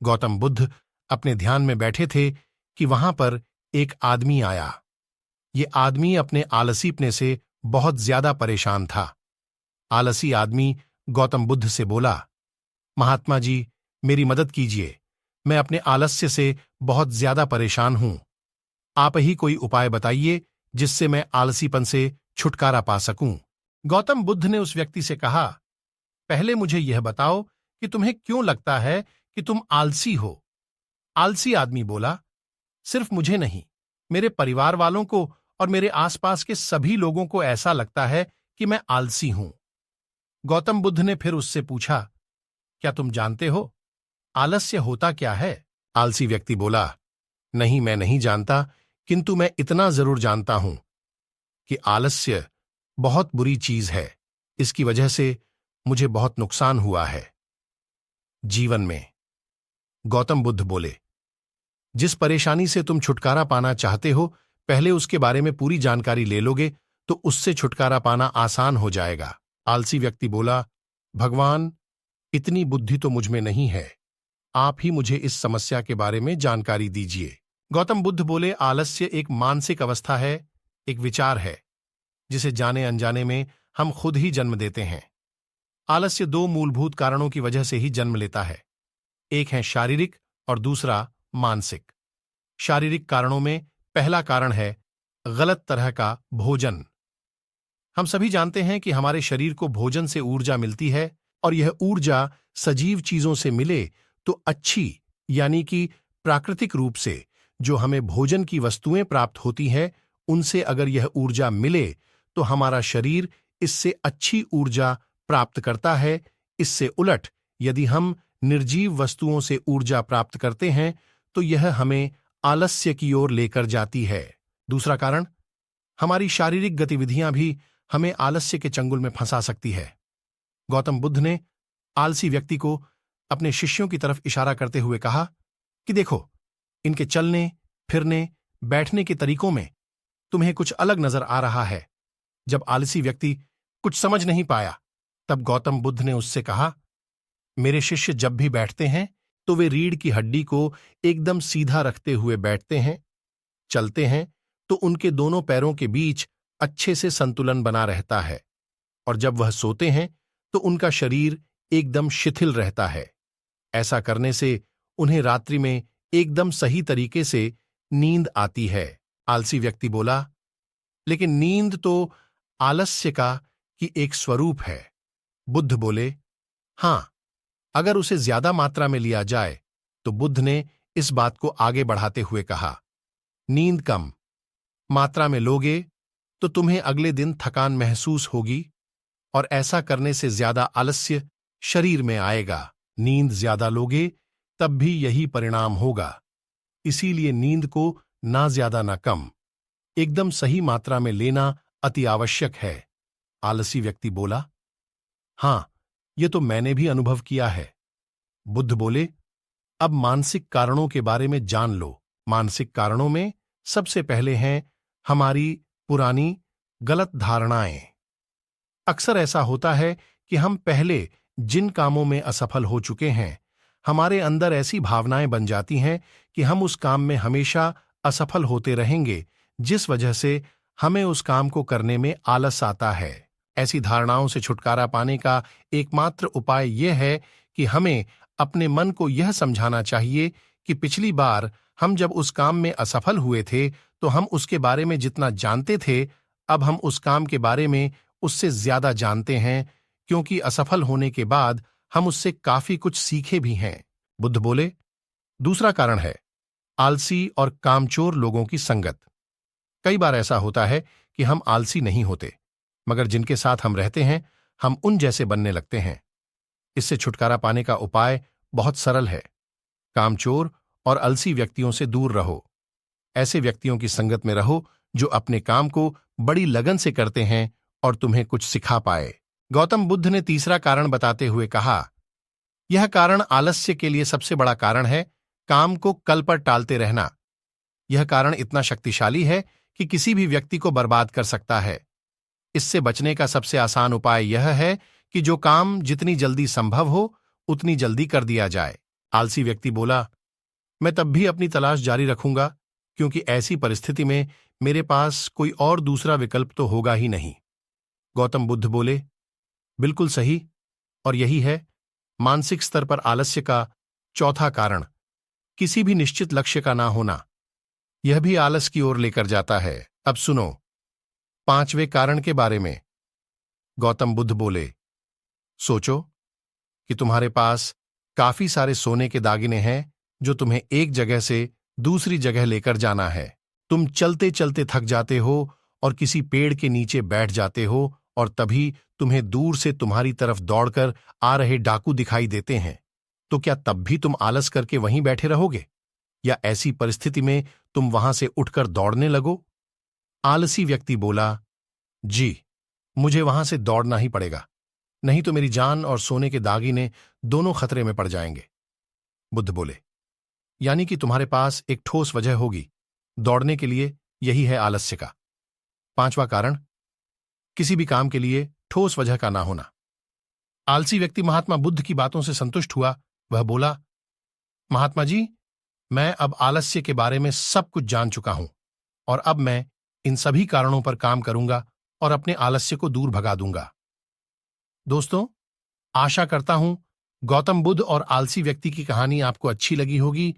गौतम बुद्ध अपने ध्यान में बैठे थे कि वहां पर एक आदमी आया। ये आदमी अपने आलसीपने से बहुत ज्यादा परेशान था। आलसी आदमी गौतम बुद्ध से बोला, महात्मा जी, मेरी मदद कीजिए, मैं अपने आलस्य से बहुत ज्यादा परेशान हूं। आप ही कोई उपाय बताइए जिससे मैं आलसीपन से छुटकारा पा सकूं। गौतम बुद्ध ने उस व्यक्ति से कहा, पहले मुझे यह बताओ कि तुम्हें क्यों लगता है कि तुम आलसी हो। आलसी आदमी बोला, सिर्फ मुझे नहीं, मेरे परिवार वालों को और मेरे आसपास के सभी लोगों को ऐसा लगता है कि मैं आलसी हूं। गौतम बुद्ध ने फिर उससे पूछा, क्या तुम जानते हो आलस्य होता क्या है? आलसी व्यक्ति बोला, नहीं, मैं नहीं जानता, किंतु मैं इतना जरूर जानता हूं कि आलस्य बहुत बुरी चीज है। इसकी वजह से मुझे बहुत नुकसान हुआ है जीवन में। गौतम बुद्ध बोले, जिस परेशानी से तुम छुटकारा पाना चाहते हो, पहले उसके बारे में पूरी जानकारी ले लोगे तो उससे छुटकारा पाना आसान हो जाएगा। आलसी व्यक्ति बोला, भगवान, इतनी बुद्धि तो मुझ में नहीं है, आप ही मुझे इस समस्या के बारे में जानकारी दीजिए। गौतम बुद्ध बोले, आलस्य एक मानसिक अवस्था है, एक विचार है जिसे जाने अनजाने में हम खुद ही जन्म देते हैं। आलस्य दो मूलभूत कारणों की वजह से ही जन्म लेता है, एक है शारीरिक और दूसरा मानसिक। शारीरिक कारणों में पहला कारण है गलत तरह का भोजन। हम सभी जानते हैं कि हमारे शरीर को भोजन से ऊर्जा मिलती है, और यह ऊर्जा सजीव चीजों से मिले तो अच्छी, यानी कि प्राकृतिक रूप से जो हमें भोजन की वस्तुएं प्राप्त होती हैं, उनसे अगर यह ऊर्जा मिले तो हमारा शरीर इससे अच्छी ऊर्जा प्राप्त करता है। इससे उलट यदि हम निर्जीव वस्तुओं से ऊर्जा प्राप्त करते हैं तो यह हमें आलस्य की ओर लेकर जाती है। दूसरा कारण, हमारी शारीरिक गतिविधियां भी हमें आलस्य के चंगुल में फंसा सकती है। गौतम बुद्ध ने आलसी व्यक्ति को अपने शिष्यों की तरफ इशारा करते हुए कहा कि देखो, इनके चलने, फिरने, बैठने के तरीकों में तुम्हें कुछ अलग नजर आ रहा है। जब आलसी व्यक्ति कुछ समझ नहीं पाया, तब गौतम बुद्ध ने उससे कहा, मेरे शिष्य जब भी बैठते हैं तो वे रीढ़ की हड्डी को एकदम सीधा रखते हुए बैठते हैं। चलते हैं तो उनके दोनों पैरों के बीच अच्छे से संतुलन बना रहता है, और जब वह सोते हैं तो उनका शरीर एकदम शिथिल रहता है। ऐसा करने से उन्हें रात्रि में एकदम सही तरीके से नींद आती है। आलसी व्यक्ति बोला, लेकिन नींद तो आलस्य का की एक स्वरूप है। बुद्ध बोले, हां, अगर उसे ज्यादा मात्रा में लिया जाए तो बुद्ध ने इस बात को आगे बढ़ाते हुए कहा, नींद कम मात्रा में लोगे तो तुम्हें अगले दिन थकान महसूस होगी, और ऐसा करने से ज्यादा आलस्य शरीर में आएगा। नींद ज्यादा लोगे तब भी यही परिणाम होगा। इसीलिए नींद को ना ज्यादा ना कम, एकदम सही मात्रा में लेना अति आवश्यक है। आलसी व्यक्ति बोला, हां, यह तो मैंने भी अनुभव किया है। बुद्ध बोले, अब मानसिक कारणों के बारे में जान लो। मानसिक कारणों में सबसे पहले हैं हमारी पुरानी गलत धारणाएं। अक्सर ऐसा होता है कि हम पहले जिन कामों में असफल हो चुके हैं, हमारे अंदर ऐसी भावनाएं बन जाती हैं कि हम उस काम में हमेशा असफल होते रहेंगे, जिस वजह से हमें उस काम को करने में आलस आता है। ऐसी धारणाओं से छुटकारा पाने का एकमात्र उपाय यह है कि हमें अपने मन को यह समझाना चाहिए कि पिछली बार हम जब उस काम में असफल हुए थे तो हम उसके बारे में जितना जानते थे, अब हम उस काम के बारे में उससे ज्यादा जानते हैं, क्योंकि असफल होने के बाद हम उससे काफी कुछ सीखे भी हैं। बुद्ध बोले, दूसरा कारण है आलसी और कामचोर लोगों की संगत। कई बार ऐसा होता है कि हम आलसी नहीं होते, मगर जिनके साथ हम रहते हैं हम उन जैसे बनने लगते हैं। इससे छुटकारा पाने का उपाय बहुत सरल है। कामचोर और आलसी व्यक्तियों से दूर रहो। ऐसे व्यक्तियों की संगत में रहो जो अपने काम को बड़ी लगन से करते हैं और तुम्हें कुछ सिखा पाए। गौतम बुद्ध ने तीसरा कारण बताते हुए कहा, यह कारण आलस्य के लिए सबसे बड़ा कारण है, काम को कल पर टालते रहना। यह कारण इतना शक्तिशाली है कि किसी भी व्यक्ति को बर्बाद कर सकता है। इससे बचने का सबसे आसान उपाय यह है कि जो काम जितनी जल्दी संभव हो उतनी जल्दी कर दिया जाए। आलसी व्यक्ति बोला, मैं तब भी अपनी तलाश जारी रखूंगा, क्योंकि ऐसी परिस्थिति में मेरे पास कोई और दूसरा विकल्प तो होगा ही नहीं। गौतम बुद्ध बोले, बिल्कुल सही, और यही है मानसिक स्तर पर आलस्य का चौथा कारण, किसी भी निश्चित लक्ष्य का ना होना। यह भी आलस की ओर लेकर जाता है। अब सुनो पांचवें कारण के बारे में। गौतम बुद्ध बोले, सोचो कि तुम्हारे पास काफी सारे सोने के दागिने हैं जो तुम्हें एक जगह से दूसरी जगह लेकर जाना है। तुम चलते चलते थक जाते हो और किसी पेड़ के नीचे बैठ जाते हो, और तभी तुम्हें दूर से तुम्हारी तरफ दौड़कर आ रहे डाकू दिखाई देते हैं। तो क्या तब भी तुम आलस करके वहीं बैठे रहोगे, या ऐसी परिस्थिति में तुम वहां से उठकर दौड़ने लगो? आलसी व्यक्ति बोला, जी, मुझे वहां से दौड़ना ही पड़ेगा, नहीं तो मेरी जान और सोने के दागिने दोनों खतरे में पड़ जाएंगे। बुद्ध बोले, यानी कि तुम्हारे पास एक ठोस वजह होगी दौड़ने के लिए, यही है आलस्य का पांचवा कारण, किसी भी काम के लिए ठोस वजह का ना होना। आलसी व्यक्ति महात्मा बुद्ध की बातों से संतुष्ट हुआ। वह बोला, महात्मा जी, मैं अब आलस्य के बारे में सब कुछ जान चुका हूं, और अब मैं इन सभी कारणों पर काम करूंगा और अपने आलस्य को दूर भगा दूंगा। दोस्तों, आशा करता हूं गौतम बुद्ध और आलसी व्यक्ति की कहानी आपको अच्छी लगी होगी।